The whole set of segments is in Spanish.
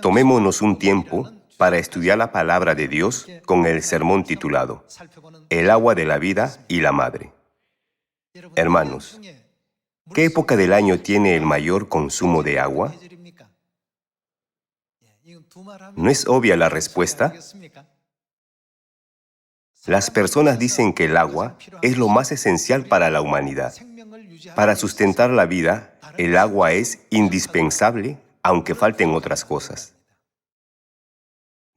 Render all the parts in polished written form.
Tomémonos un tiempo para estudiar la palabra de Dios con el sermón titulado El agua de la vida y la madre. Hermanos, ¿qué época del año tiene el mayor consumo de agua? ¿No es obvia la respuesta? Las personas dicen que el agua es lo más esencial para la humanidad. Para sustentar la vida, el agua es indispensable, aunque falten otras cosas.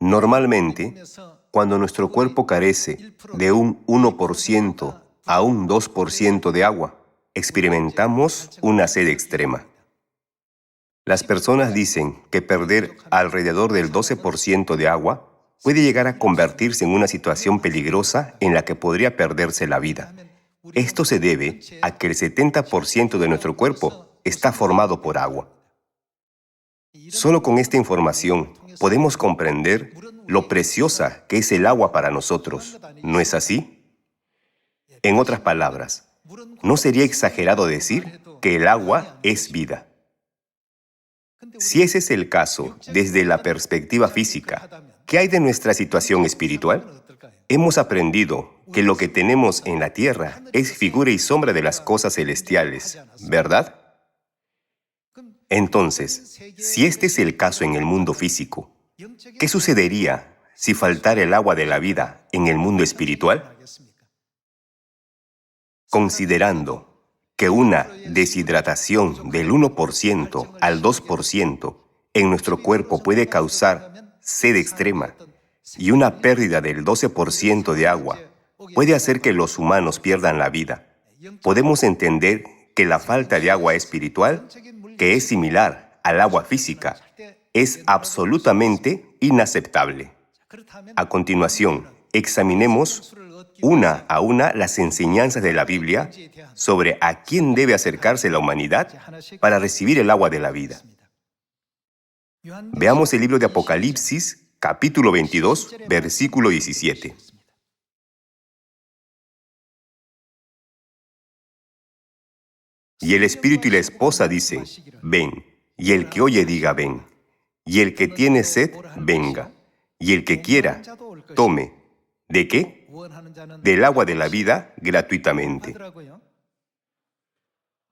Normalmente, cuando nuestro cuerpo carece de un 1% a un 2% de agua, experimentamos una sed extrema. Las personas dicen que perder alrededor del 12% de agua puede llegar a convertirse en una situación peligrosa en la que podría perderse la vida. Esto se debe a que el 70% de nuestro cuerpo está formado por agua. Solo con esta información podemos comprender lo preciosa que es el agua para nosotros, ¿no es así? En otras palabras, ¿no sería exagerado decir que el agua es vida? Si ese es el caso, desde la perspectiva física, ¿qué hay de nuestra situación espiritual? Hemos aprendido que lo que tenemos en la tierra es figura y sombra de las cosas celestiales, ¿verdad? Entonces, si este es el caso en el mundo físico, ¿qué sucedería si faltara el agua de la vida en el mundo espiritual? Considerando que una deshidratación del 1% al 2% en nuestro cuerpo puede causar sed extrema y una pérdida del 12% de agua puede hacer que los humanos pierdan la vida, podemos entender que la falta de agua espiritual, que es similar al agua física, es absolutamente inaceptable. A continuación, examinemos una a una las enseñanzas de la Biblia sobre a quién debe acercarse la humanidad para recibir el agua de la vida. Veamos el libro de Apocalipsis, capítulo 22, versículo 17. Y el espíritu y la esposa dicen, ven, y el que oye diga, ven, y el que tiene sed, venga, y el que quiera, tome. ¿De qué? Del agua de la vida gratuitamente.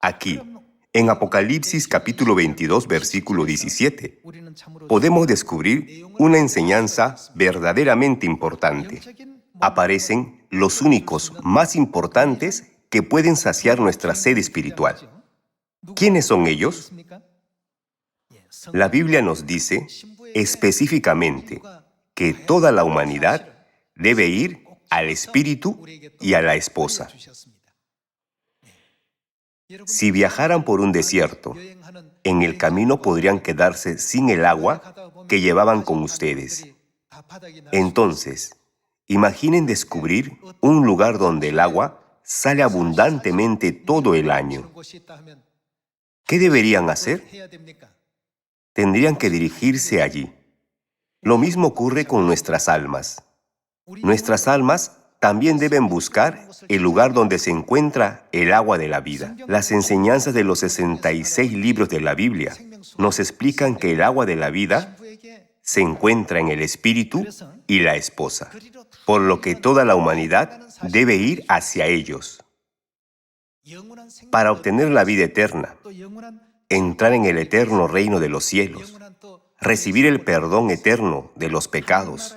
Aquí, en Apocalipsis capítulo 22, versículo 17, podemos descubrir una enseñanza verdaderamente importante. Aparecen los únicos más importantes que pueden saciar nuestra sed espiritual. ¿Quiénes son ellos? La Biblia nos dice específicamente que toda la humanidad debe ir al Espíritu y a la esposa. Si viajaran por un desierto, en el camino podrían quedarse sin el agua que llevaban con ustedes. Entonces, imaginen descubrir un lugar donde el agua sale abundantemente todo el año. ¿Qué deberían hacer? Tendrían que dirigirse allí. Lo mismo ocurre con nuestras almas. Nuestras almas también deben buscar el lugar donde se encuentra el agua de la vida. Las enseñanzas de los 66 libros de la Biblia nos explican que el agua de la vida se encuentra en el Espíritu y la esposa, por lo que toda la humanidad debe ir hacia ellos. Para obtener la vida eterna, entrar en el eterno reino de los cielos, recibir el perdón eterno de los pecados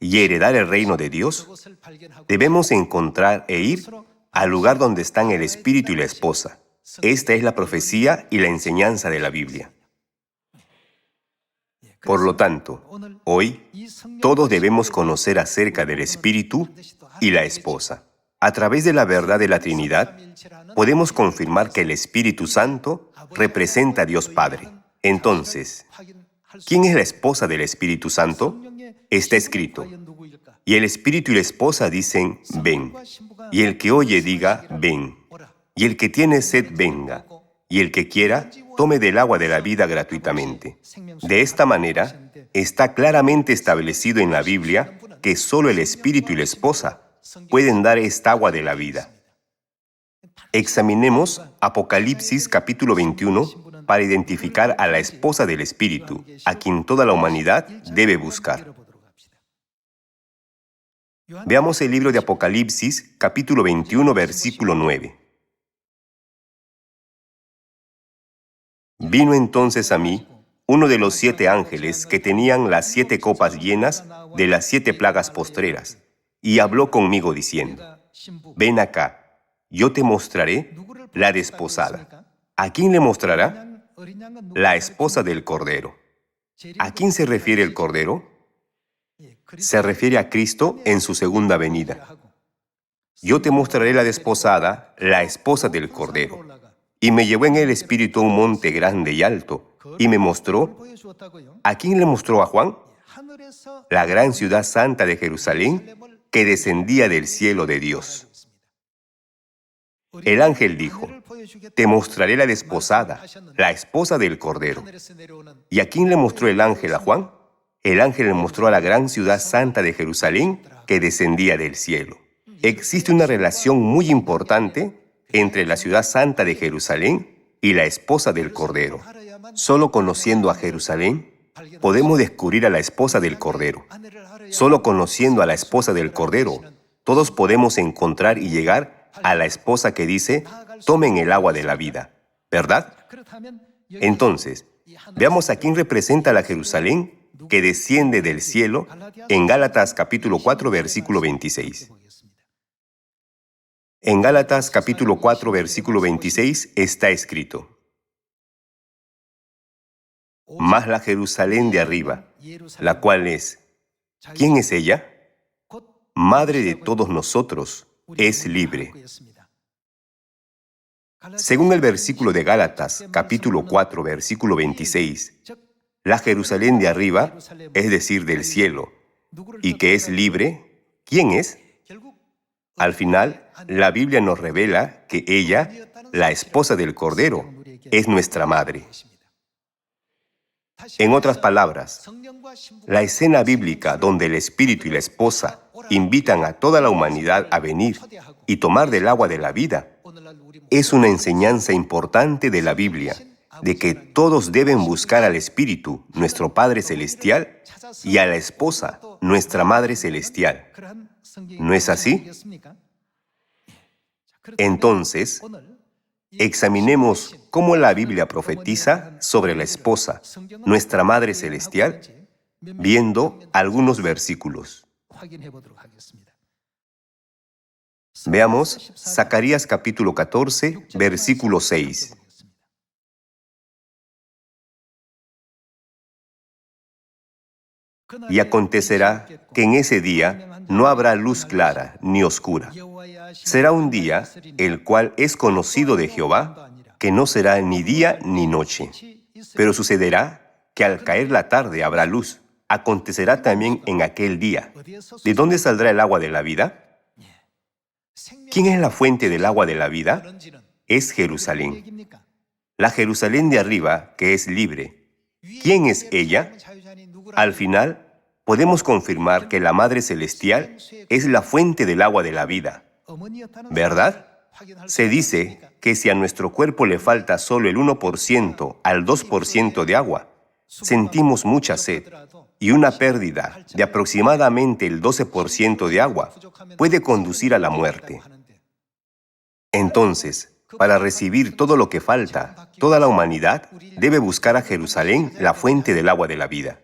y heredar el reino de Dios, debemos encontrar e ir al lugar donde están el Espíritu y la esposa. Esta es la profecía y la enseñanza de la Biblia. Por lo tanto, hoy, todos debemos conocer acerca del Espíritu y la esposa. A través de la verdad de la Trinidad, podemos confirmar que el Espíritu Santo representa a Dios Padre. Entonces, ¿quién es la esposa del Espíritu Santo? Está escrito, y el Espíritu y la esposa dicen, ven, y el que oye diga, ven, y el que tiene sed venga, y el que quiera, tome del agua de la vida gratuitamente. De esta manera, está claramente establecido en la Biblia que solo el Espíritu y la esposa pueden dar esta agua de la vida. Examinemos Apocalipsis capítulo 21, para identificar a la esposa del Espíritu, a quien toda la humanidad debe buscar. Veamos el libro de Apocalipsis, capítulo 21, versículo 9. Vino entonces a mí uno de los 7 ángeles que tenían las 7 copas llenas de las 7 plagas postreras, y habló conmigo diciendo: ven acá, yo te mostraré la desposada. ¿A quién le mostrará? La esposa del Cordero. ¿A quién se refiere el Cordero? Se refiere a Cristo en su segunda venida. Yo te mostraré la desposada, la esposa del Cordero. Y me llevó en el Espíritu a un monte grande y alto, y me mostró. ¿A quién le mostró a Juan? La gran ciudad santa de Jerusalén, que descendía del cielo de Dios. El ángel dijo: te mostraré la desposada, la esposa del Cordero. ¿Y a quién le mostró el ángel a Juan? El ángel le mostró a la gran ciudad santa de Jerusalén, que descendía del cielo. Existe una relación muy importante entre la ciudad santa de Jerusalén y la esposa del Cordero. Solo conociendo a Jerusalén, podemos descubrir a la esposa del Cordero. Solo conociendo a la esposa del Cordero, todos podemos encontrar y llegar a la esposa que dice: tomen el agua de la vida, ¿verdad? Entonces, veamos a quién representa la Jerusalén que desciende del cielo en Gálatas capítulo 4, versículo 26. En Gálatas capítulo 4, versículo 26 está escrito: mas la Jerusalén de arriba, la cual es, ¿quién es ella? Madre de todos nosotros, es libre. Según el versículo de Gálatas, capítulo 4, versículo 26, la Jerusalén de arriba, es decir, del cielo, y que es libre, ¿quién es? Al final, la Biblia nos revela que ella, la esposa del Cordero, es nuestra madre. En otras palabras, la escena bíblica donde el Espíritu y la esposa invitan a toda la humanidad a venir y tomar del agua de la vida es una enseñanza importante de la Biblia, de que todos deben buscar al Espíritu, nuestro Padre Celestial, y a la esposa, nuestra Madre Celestial. ¿No es así? Entonces, examinemos cómo la Biblia profetiza sobre la esposa, nuestra Madre Celestial, viendo algunos versículos. Veamos Zacarías capítulo 14, versículo 6. Y acontecerá que en ese día no habrá luz clara ni oscura. Será un día el cual es conocido de Jehová, que no será ni día ni noche. Pero sucederá que al caer la tarde habrá luz. Acontecerá también en aquel día. ¿De dónde saldrá el agua de la vida? ¿Quién es la fuente del agua de la vida? Es Jerusalén. La Jerusalén de arriba, que es libre. ¿Quién es ella? Al final, podemos confirmar que la Madre Celestial es la fuente del agua de la vida, ¿verdad? Se dice que si a nuestro cuerpo le falta solo el 1% al 2% de agua, sentimos mucha sed, y una pérdida de aproximadamente el 12% de agua puede conducir a la muerte. Entonces, para recibir todo lo que falta, toda la humanidad debe buscar a Jerusalén, la fuente del agua de la vida.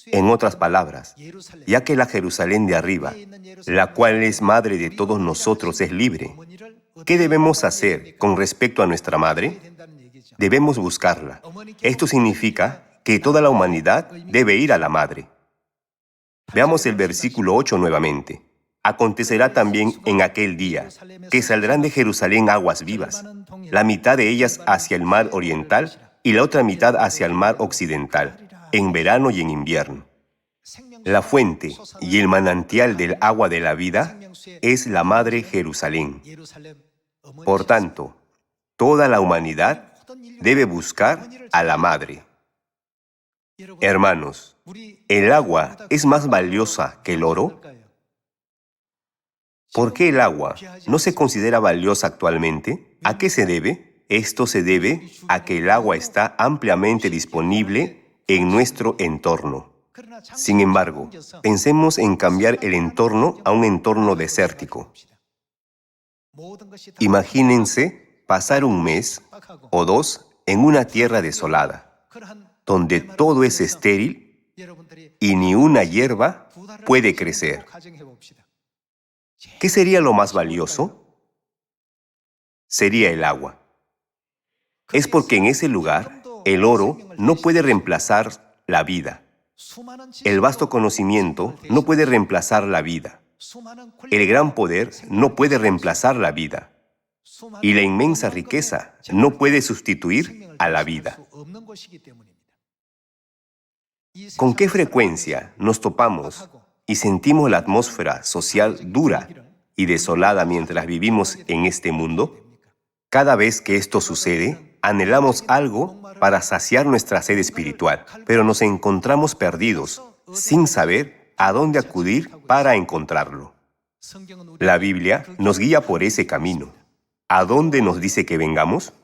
En otras palabras, ya que la Jerusalén de arriba, la cual es madre de todos nosotros, es libre, ¿qué debemos hacer con respecto a nuestra madre? Debemos buscarla. Esto significa que toda la humanidad debe ir a la madre. Veamos el versículo 8 nuevamente. Acontecerá también en aquel día que saldrán de Jerusalén aguas vivas, la mitad de ellas hacia el mar oriental y la otra mitad hacia el mar occidental, en verano y en invierno. La fuente y el manantial del agua de la vida es la madre Jerusalén. Por tanto, toda la humanidad debe buscar a la madre. Hermanos, ¿el agua es más valiosa que el oro? ¿Por qué el agua no se considera valiosa actualmente? ¿A qué se debe? esto se debe a que el agua está ampliamente disponible en nuestro entorno. Sin embargo, pensemos en cambiar el entorno a un entorno desértico. Imagínense pasar un mes o dos en una tierra desolada, donde todo es estéril y ni una hierba puede crecer. ¿Qué sería lo más valioso? Sería el agua. Es porque en ese lugar el oro no puede reemplazar la vida. El vasto conocimiento no puede reemplazar la vida. El gran poder no puede reemplazar la vida. Y la inmensa riqueza no puede sustituir a la vida. ¿Con qué frecuencia nos topamos y sentimos la atmósfera social dura y desolada mientras vivimos en este mundo? Cada vez que esto sucede, anhelamos algo para saciar nuestra sed espiritual, pero nos encontramos perdidos, sin saber a dónde acudir para encontrarlo. La Biblia nos guía por ese camino. ¿A dónde nos dice que vengamos?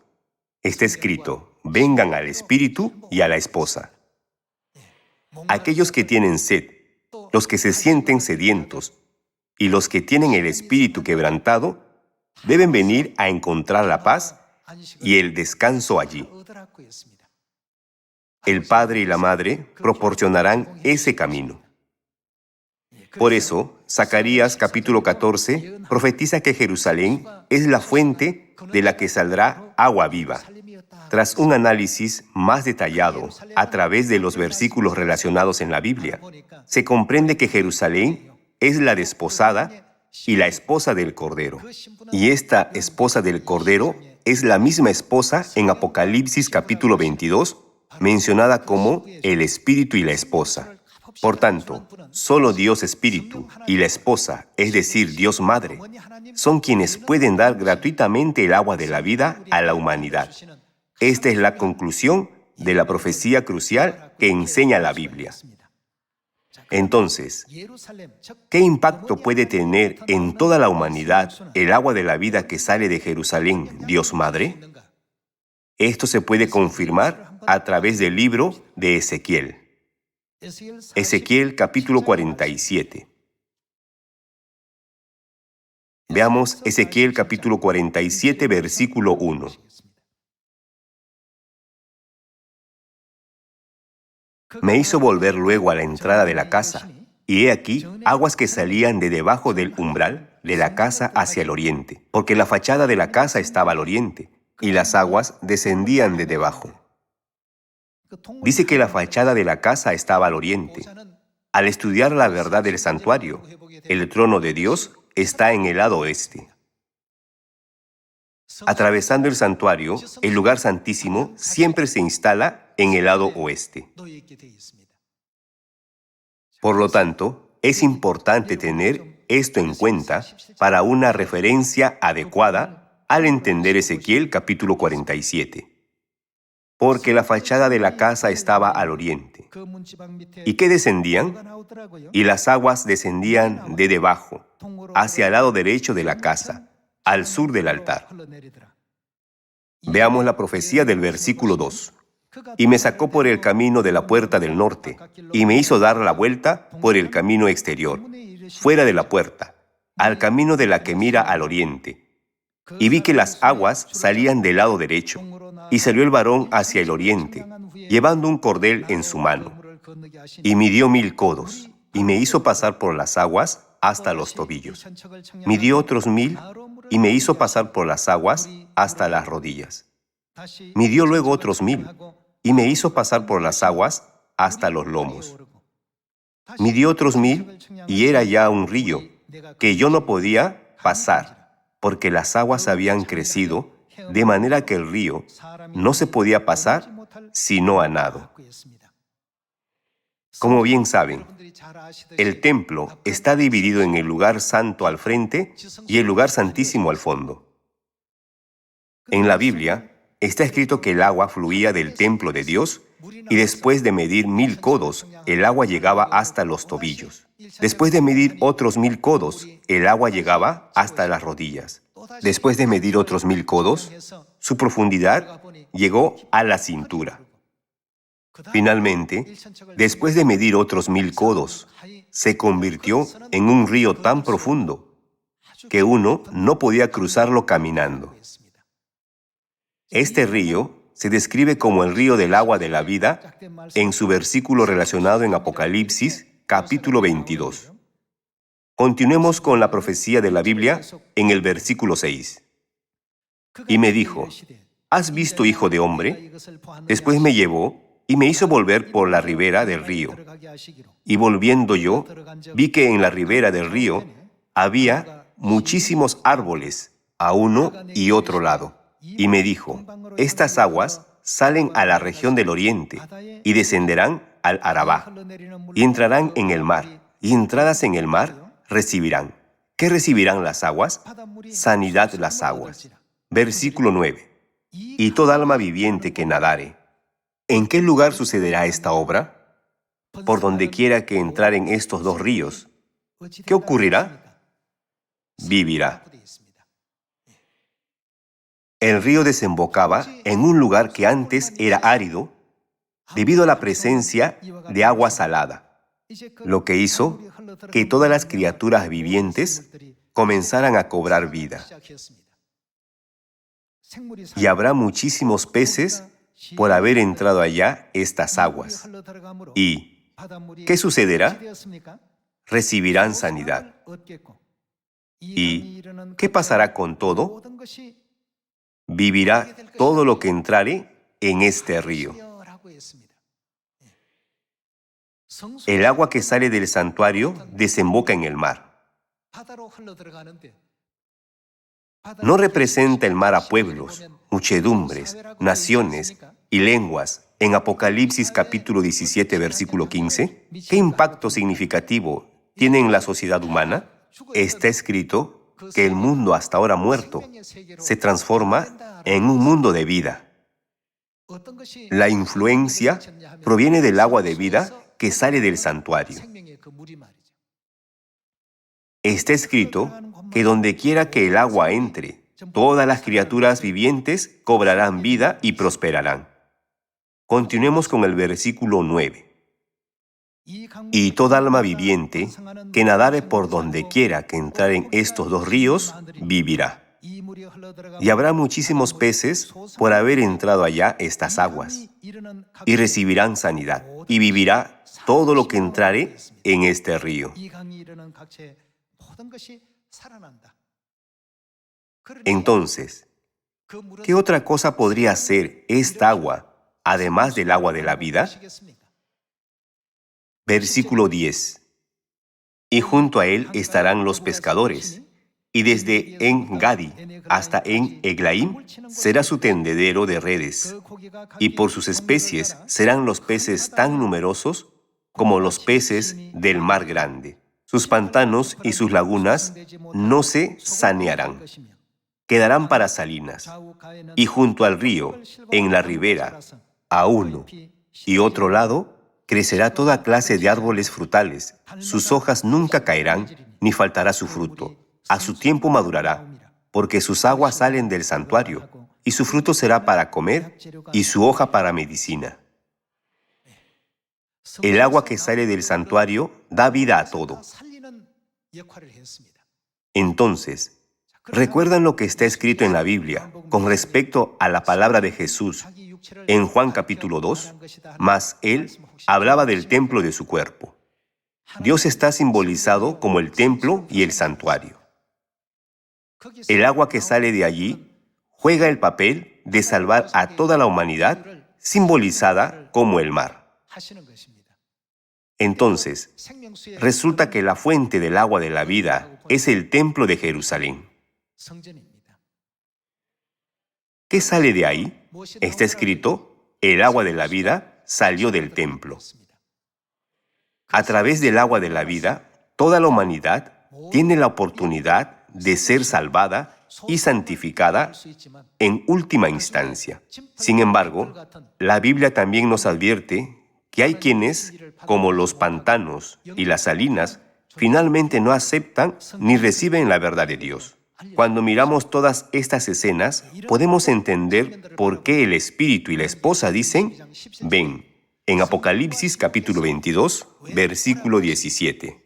Está escrito: vengan al Espíritu y a la esposa. Aquellos que tienen sed, los que se sienten sedientos y los que tienen el espíritu quebrantado, deben venir a encontrar la paz y el descanso allí. El Padre y la Madre proporcionarán ese camino. Por eso, Zacarías capítulo 14 profetiza que Jerusalén es la fuente de la que saldrá agua viva. Tras un análisis más detallado a través de los versículos relacionados en la Biblia, se comprende que Jerusalén es la desposada y la esposa del Cordero. Y esta esposa del Cordero es la misma esposa en Apocalipsis capítulo 22, mencionada como el Espíritu y la esposa. Por tanto, solo Dios Espíritu y la esposa, es decir, Dios Madre, son quienes pueden dar gratuitamente el agua de la vida a la humanidad. Esta es la conclusión de la profecía crucial que enseña la Biblia. Entonces, ¿qué impacto puede tener en toda la humanidad el agua de la vida que sale de Jerusalén, Dios Madre? Esto se puede confirmar a través del libro de Ezequiel. Ezequiel capítulo 47. Veamos Ezequiel capítulo 47, versículo 1. Me hizo volver luego a la entrada de la casa, y he aquí aguas que salían de debajo del umbral de la casa hacia el oriente, porque la fachada de la casa estaba al oriente, y las aguas descendían de debajo. Dice que la fachada de la casa estaba al oriente. Al estudiar la verdad del santuario, el trono de Dios está en el lado oeste. Atravesando el santuario, el lugar santísimo siempre se instala en el lado oeste. Por lo tanto, es importante tener esto en cuenta para una referencia adecuada al entender Ezequiel capítulo 47. Porque la fachada de la casa estaba al oriente. ¿Y qué descendían? Y las aguas descendían de debajo, hacia el lado derecho de la casa, al sur del altar. Veamos la profecía del versículo 2. Y me sacó por el camino de la puerta del norte, y me hizo dar la vuelta por el camino exterior, fuera de la puerta, al camino de la que mira al oriente. Y vi que las aguas salían del lado derecho, y salió el varón hacia el oriente, llevando un cordel en su mano. Y midió 1000 codos, y me hizo pasar por las aguas hasta los tobillos. Midió otros 1000, y me hizo pasar por las aguas hasta las rodillas. Midió luego otros 1000, y me hizo pasar por las aguas hasta los lomos. Midió otros 1000, y era ya un río, que yo no podía pasar, porque las aguas habían crecido, de manera que el río no se podía pasar sino a nado. Como bien saben, el templo está dividido en el lugar santo al frente y el lugar santísimo al fondo. En la Biblia está escrito que el agua fluía del templo de Dios y después de medir 1000 codos, el agua llegaba hasta los tobillos. Después de medir otros 1000 codos, el agua llegaba hasta las rodillas. Después de medir otros 1000 codos, su profundidad llegó a la cintura. Finalmente, después de medir otros 1000 codos, se convirtió en un río tan profundo que uno no podía cruzarlo caminando. Este río se describe como el río del agua de la vida en su versículo relacionado en Apocalipsis, capítulo 22. Continuemos con la profecía de la Biblia en el versículo 6. Y me dijo, ¿has visto, hijo de hombre? Después me llevó y me hizo volver por la ribera del río. Y volviendo yo, vi que en la ribera del río había muchísimos árboles a uno y otro lado. Y me dijo, estas aguas salen a la región del oriente y descenderán al Arabá y entrarán en el mar. Y entradas en el mar recibirán. ¿Qué recibirán las aguas? Sanidad las aguas. Versículo 9. Y toda alma viviente que nadare. ¿En qué lugar sucederá esta obra? Por donde quiera que entraren estos dos ríos. ¿Qué ocurrirá? Vivirá. El río desembocaba en un lugar que antes era árido debido a la presencia de agua salada, lo que hizo que todas las criaturas vivientes comenzaran a cobrar vida. Y habrá muchísimos peces por haber entrado allá estas aguas. ¿Y qué sucederá? Recibirán sanidad. ¿Y qué pasará con todo? Vivirá todo lo que entrare en este río. El agua que sale del santuario desemboca en el mar. No representa el mar a pueblos, muchedumbres, naciones y lenguas. En Apocalipsis capítulo 17, versículo 15, ¿qué impacto significativo tiene en la sociedad humana? Está escrito que el mundo hasta ahora muerto se transforma en un mundo de vida. La influencia proviene del agua de vida que sale del santuario. Está escrito que donde quiera que el agua entre, todas las criaturas vivientes cobrarán vida y prosperarán. Continuemos con el versículo 9. Y toda alma viviente que nadare por donde quiera que entraren estos dos ríos, vivirá. Y habrá muchísimos peces por haber entrado allá estas aguas, y recibirán sanidad, y vivirá todo lo que entrare en este río. Entonces, ¿qué otra cosa podría ser esta agua, además del agua de la vida? Versículo 10. Y junto a él estarán los pescadores, y desde En-Gadi hasta En-Eglaim será su tendedero de redes, y por sus especies serán los peces tan numerosos como los peces del mar grande. Sus pantanos y sus lagunas no se sanearán, quedarán para salinas, y junto al río, en la ribera, a uno y otro lado, crecerá toda clase de árboles frutales. Sus hojas nunca caerán, ni faltará su fruto. A su tiempo madurará, porque sus aguas salen del santuario, y su fruto será para comer, y su hoja para medicina. El agua que sale del santuario da vida a todo. Entonces, ¿recuerdan lo que está escrito en la Biblia con respecto a la palabra de Jesús en Juan capítulo 2? Mas él hablaba del templo de su cuerpo. Dios está simbolizado como el templo y el santuario. El agua que sale de allí juega el papel de salvar a toda la humanidad, simbolizada como el mar. Entonces, resulta que la fuente del agua de la vida es el templo de Jerusalén. ¿Qué sale de ahí? Está escrito, el agua de la vida salió del templo. A través del agua de la vida, toda la humanidad tiene la oportunidad de ser salvada y santificada en última instancia. Sin embargo, la Biblia también nos advierte que hay quienes, como los pantanos y las salinas, finalmente no aceptan ni reciben la verdad de Dios. Cuando miramos todas estas escenas, podemos entender por qué el espíritu y la esposa dicen, ven, en Apocalipsis capítulo 22, versículo 17.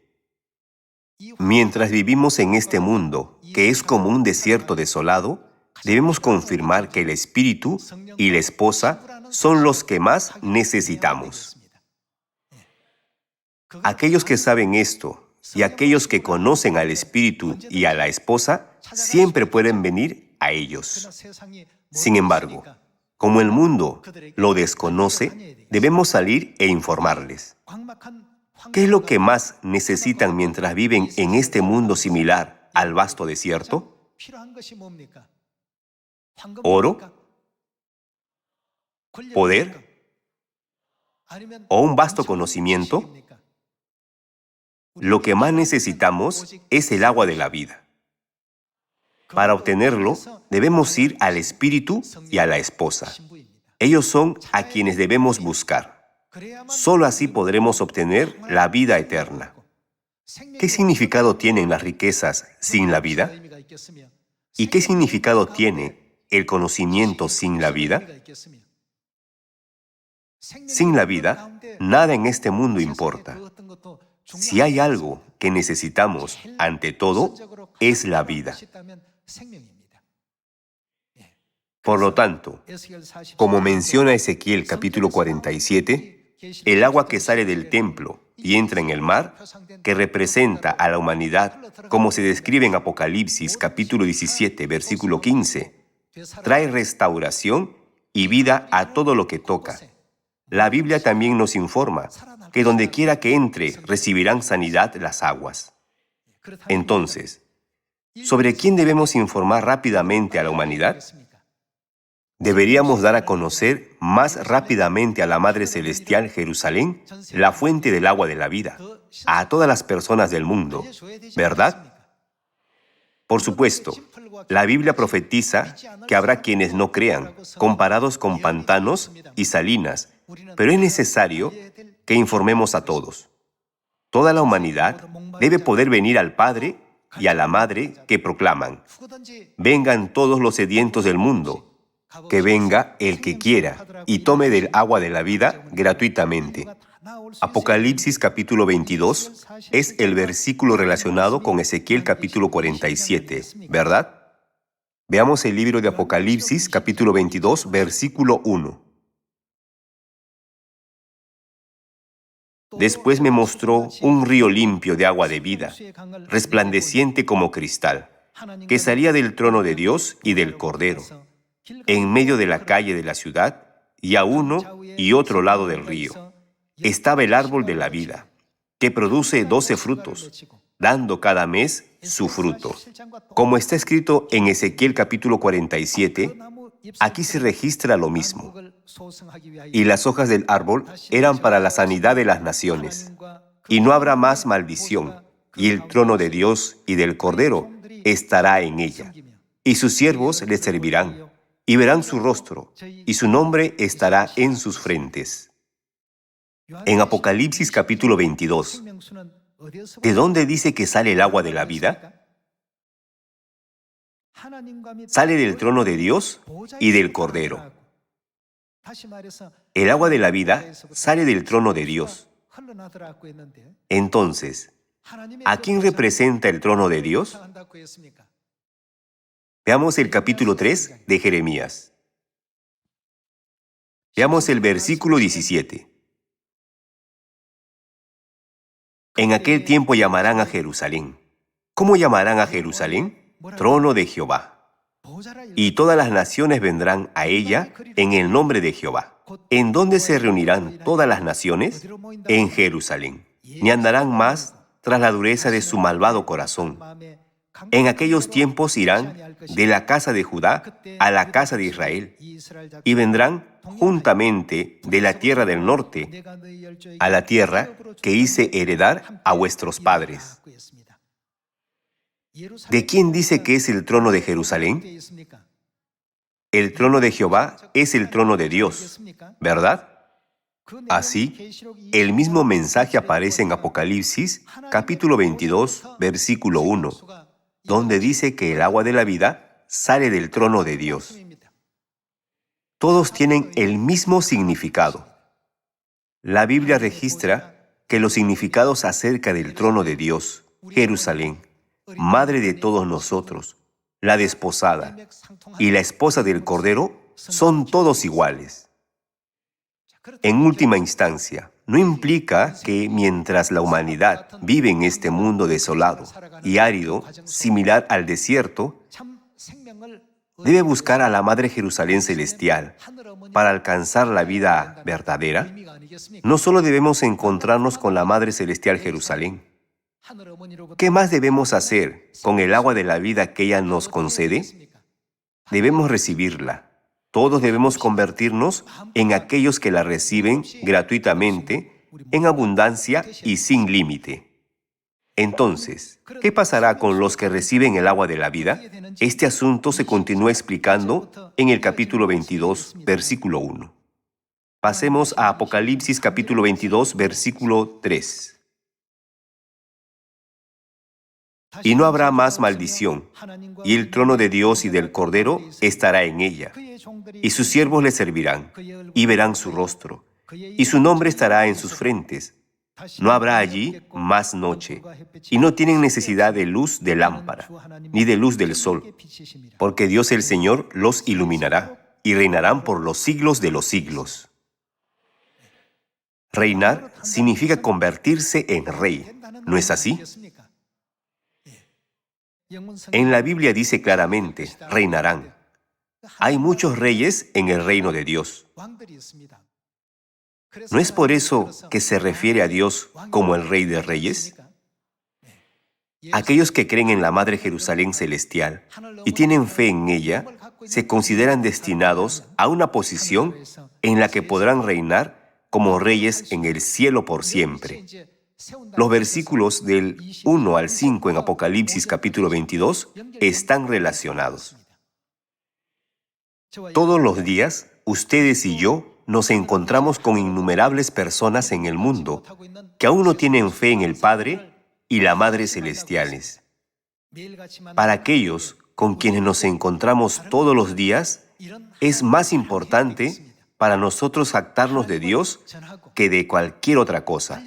Mientras vivimos en este mundo, que es como un desierto desolado, debemos confirmar que el espíritu y la esposa son los que más necesitamos. Aquellos que saben esto y aquellos que conocen al espíritu y a la esposa siempre pueden venir a ellos. Sin embargo, como el mundo lo desconoce, debemos salir e informarles. ¿Qué es lo que más necesitan mientras viven en este mundo similar al vasto desierto? ¿Oro? ¿Poder? ¿O un vasto conocimiento? Lo que más necesitamos es el agua de la vida. Para obtenerlo, debemos ir al espíritu y a la esposa. Ellos son a quienes debemos buscar. Solo así podremos obtener la vida eterna. ¿Qué significado tienen las riquezas sin la vida? ¿Y qué significado tiene el conocimiento sin la vida? Sin la vida, nada en este mundo importa. Si hay algo que necesitamos, ante todo, es la vida. Por lo tanto, como menciona Ezequiel capítulo 47, el agua que sale del templo y entra en el mar, que representa a la humanidad, como se describe en Apocalipsis capítulo 17, versículo 15, trae restauración y vida a todo lo que toca. La Biblia también nos informa que donde quiera que entre, recibirán sanidad las aguas. Entonces, ¿sobre quién debemos informar rápidamente a la humanidad? Deberíamos dar a conocer más rápidamente a la Madre Celestial Jerusalén, la fuente del agua de la vida, a todas las personas del mundo, ¿verdad? Por supuesto, la Biblia profetiza que habrá quienes no crean, comparados con pantanos y salinas, pero es necesario que informemos a todos. Toda la humanidad debe poder venir al Padre y a la Madre que proclaman: vengan todos los sedientos del mundo, que venga el que quiera y tome del agua de la vida gratuitamente. Apocalipsis capítulo 22 es el versículo relacionado con Ezequiel capítulo 47, ¿verdad? Veamos el libro de Apocalipsis capítulo 22, versículo 1. Después me mostró un río limpio de agua de vida, resplandeciente como cristal, que salía del trono de Dios y del Cordero, en medio de la calle de la ciudad, y a uno y otro lado del río estaba el árbol de la vida, que produce 12 frutos, dando cada mes su fruto. Como está escrito en Ezequiel capítulo 47, aquí se registra lo mismo. Y las hojas del árbol eran para la sanidad de las naciones. Y no habrá más maldición, y el trono de Dios y del Cordero estará en ella. Y sus siervos le servirán, y verán su rostro, y su nombre estará en sus frentes. En Apocalipsis capítulo 22, ¿de dónde dice que sale el agua de la vida? Sale del trono de Dios y del Cordero. El agua de la vida sale del trono de Dios. Entonces, ¿a quién representa el trono de Dios? Veamos el capítulo 3 de Jeremías. Veamos el versículo 17. En aquel tiempo llamarán a Jerusalén. ¿Cómo llamarán a Jerusalén? Trono de Jehová. Y todas las naciones vendrán a ella en el nombre de Jehová. ¿En dónde se reunirán todas las naciones? En Jerusalén. Ni andarán más tras la dureza de su malvado corazón. En aquellos tiempos irán de la casa de Judá a la casa de Israel, y vendrán juntamente de la tierra del norte a la tierra que hice heredar a vuestros padres. ¿De quién dice que es el trono de Jerusalén? El trono de Jehová es el trono de Dios, ¿verdad? Así, el mismo mensaje aparece en Apocalipsis, capítulo 22, versículo 1. donde dice que el agua de la vida sale del trono de Dios. Todos tienen el mismo significado. La Biblia registra que los significados acerca del trono de Dios, Jerusalén, madre de todos nosotros, la desposada y la esposa del Cordero son todos iguales. En última instancia, no implica que mientras la humanidad vive en este mundo desolado y árido, similar al desierto, debe buscar a la Madre Jerusalén celestial para alcanzar la vida verdadera. No solo debemos encontrarnos con la Madre Celestial Jerusalén. ¿Qué más debemos hacer con el agua de la vida que ella nos concede? Debemos recibirla. Todos debemos convertirnos en aquellos que la reciben gratuitamente, en abundancia y sin límite. Entonces, ¿qué pasará con los que reciben el agua de la vida? Este asunto se continúa explicando en el capítulo 22, versículo 1. Pasemos a Apocalipsis capítulo 22, versículo 3. Y no habrá más maldición, y el trono de Dios y del Cordero estará en ella, y sus siervos le servirán, y verán su rostro, y su nombre estará en sus frentes. No habrá allí más noche, y no tienen necesidad de luz de lámpara, ni de luz del sol, porque Dios el Señor los iluminará, y reinarán por los siglos de los siglos. Reinar significa convertirse en rey, ¿no es así? En la Biblia dice claramente, reinarán. Hay muchos reyes en el reino de Dios. ¿No es por eso que se refiere a Dios como el Rey de Reyes? Aquellos que creen en la Madre Jerusalén celestial y tienen fe en ella, se consideran destinados a una posición en la que podrán reinar como reyes en el cielo por siempre. Los versículos del 1 al 5 en Apocalipsis capítulo 22 están relacionados. Todos los días, ustedes y yo nos encontramos con innumerables personas en el mundo que aún no tienen fe en el Padre y la Madre celestiales. Para aquellos con quienes nos encontramos todos los días, es más importante para nosotros jactarnos de Dios que de cualquier otra cosa.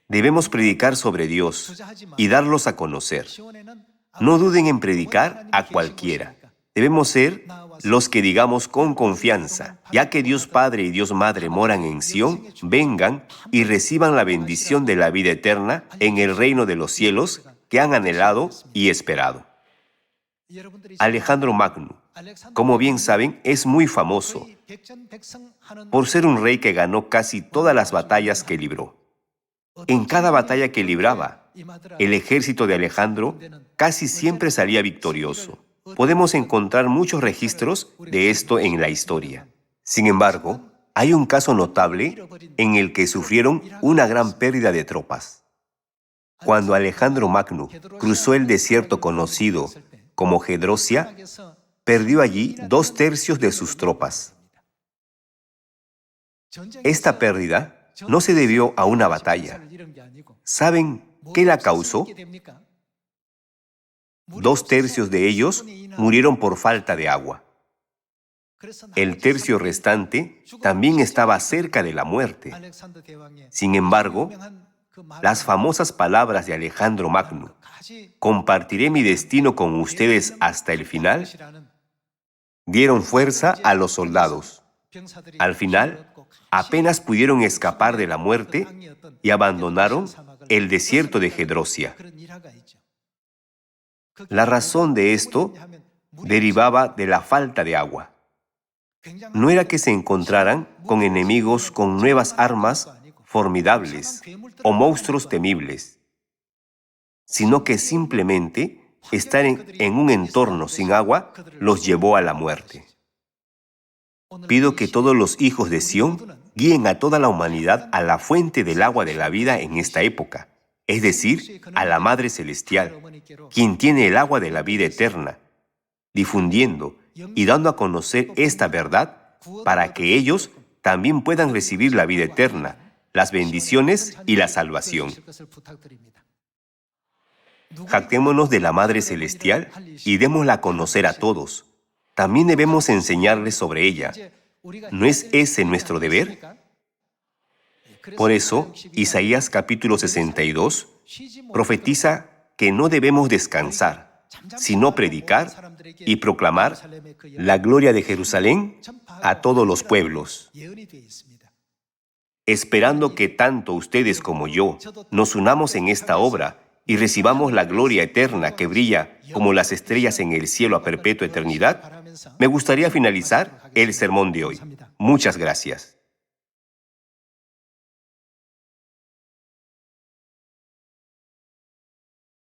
Debemos predicar sobre Dios y darlos a conocer. No duden en predicar a cualquiera. Debemos ser los que digamos con confianza, ya que Dios Padre y Dios Madre moran en Sión, vengan y reciban la bendición de la vida eterna en el reino de los cielos que han anhelado y esperado. Alejandro Magno, como bien saben, es muy famoso por ser un rey que ganó casi todas las batallas que libró. En cada batalla que libraba, el ejército de Alejandro casi siempre salía victorioso. Podemos encontrar muchos registros de esto en la historia. Sin embargo, hay un caso notable en el que sufrieron una gran pérdida de tropas. Cuando Alejandro Magno cruzó el desierto conocido como Gedrosia, perdió allí 2/3 de sus tropas. Esta pérdida no se debió a una batalla. ¿Saben qué la causó? 2/3 de ellos murieron por falta de agua. El tercio restante también estaba cerca de la muerte. Sin embargo, las famosas palabras de Alejandro Magno, «Compartiré mi destino con ustedes hasta el final», dieron fuerza a los soldados. Al final, apenas pudieron escapar de la muerte y abandonaron el desierto de Gedrosia. La razón de esto derivaba de la falta de agua. No era que se encontraran con enemigos con nuevas armas formidables o monstruos temibles, sino que simplemente estar en un entorno sin agua los llevó a la muerte. Pido que todos los hijos de Sión guíen a toda la humanidad a la fuente del agua de la vida en esta época, es decir, a la Madre Celestial, quien tiene el agua de la vida eterna, difundiendo y dando a conocer esta verdad para que ellos también puedan recibir la vida eterna, las bendiciones y la salvación. Jactémonos de la Madre Celestial y démosla a conocer a todos. También debemos enseñarles sobre ella. ¿No es ese nuestro deber? Por eso, Isaías capítulo 62 profetiza que no debemos descansar, sino predicar y proclamar la gloria de Jerusalén a todos los pueblos, esperando que tanto ustedes como yo nos unamos en esta obra y recibamos la gloria eterna que brilla como las estrellas en el cielo a perpetua eternidad. Me gustaría finalizar el sermón de hoy. Muchas gracias.